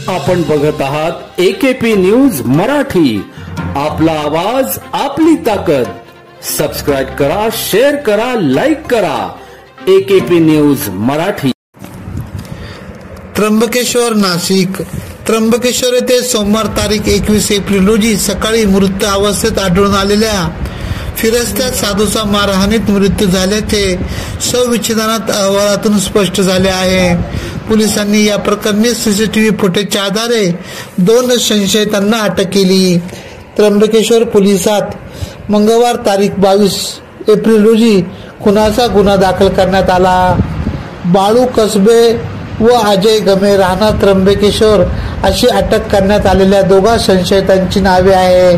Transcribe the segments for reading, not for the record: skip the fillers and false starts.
आपण बघत आहात AKP न्यूज मराठी। आपला आवाज आपली ताकद। सबस्क्राइब करा, शेअर करा, लाईक करा। AKP news Marathi. त्र्यंबकेश्वर नाशिक। त्र्यंबकेश्वर येथे सोमवार तारीख 21 एप्रिल रोजी सकाळी मृत अवस्थेत आढळून आलेल्या फिरस्त्या साधूचा मारहाणीत मृत्यू झाल्याचे शवविच्छेदनात अहवालातून स्पष्ट झाले आहे। पोलिसांनी या प्रकरणी सीसीटीव्ही फुटेजच्या आधारे 2 संशयितांना अटक केली। त्र्यंबकेश्वर पोलिसात मंगळवार तारीख 22 एप्रिल रोजी खुनाचा गुन्हा दाखल करण्यात आला। बाळू कसबे व अजय गमे राहणार त्र्यंबकेश्वर अशी अटक करण्यात आलेल्या 2 संशयितांची नावे आहे।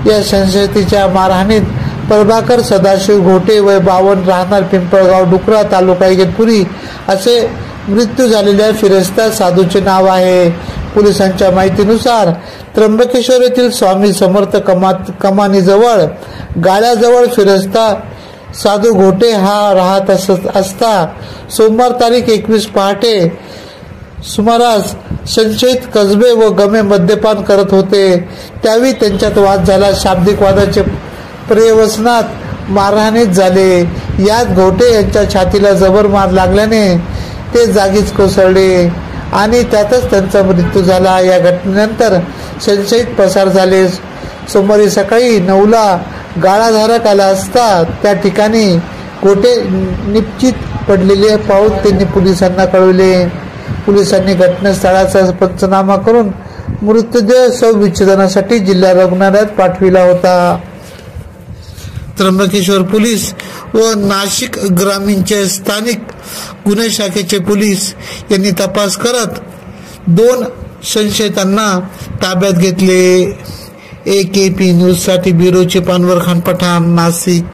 या संशयिताच्या मारहाणीत प्रभाकर सदाशिव घोटे वय 52 राहणार पिंपळगाव डुकरा तालुका इगतपुरी असे मृत्यू झालेल्या फिरस्ता साधूचे नाव आहे। पोलिसांच्या माहितीनुसार त्र्यंबकेश्वर येथील स्वामी समर्थ कमानीजवळ गाळ्याजवळ फिरस्ता साधू घोटे हा राहत असता सोमवार तारीख 21 पहाटे सुमारास संशयित कसबे व गमे मद्यपान करत होते। त्यावेळी त्यांच्यात वाद झाला। शाब्दिक वादाचे पर्यवसनात मारहाणीत झाले। यात घोटे यांच्या छातीला जबर मार लागल्याने ते जागीच कोसळले आणि त्यातच त्यांचा मृत्यू झाला। या घटनेनंतर संशयित पसार झाले। सोमवारी सकाळी 9ला गाळाधारक आला असता त्या ठिकाणी घोटे निश्चित पडलेले पाहून त्यांनी पोलिसांना कळवले। पोलिसांनी घटनास्थळाचा पंचनामा करून मृतदेह शवविच्छेदनासाठी जिल्हा रुग्णालयात पाठविला होता। त्र्यंबकेश्वर पोलीस व नाशिक ग्रामीणचे स्थानिक गुन्हे शाखेचे पोलीस यांनी तपास करत 2 संशयितांना ताब्यात घेतले। AKP न्यूज साठी ब्युरो चीफ अनवर खान पठाण, नाशिक।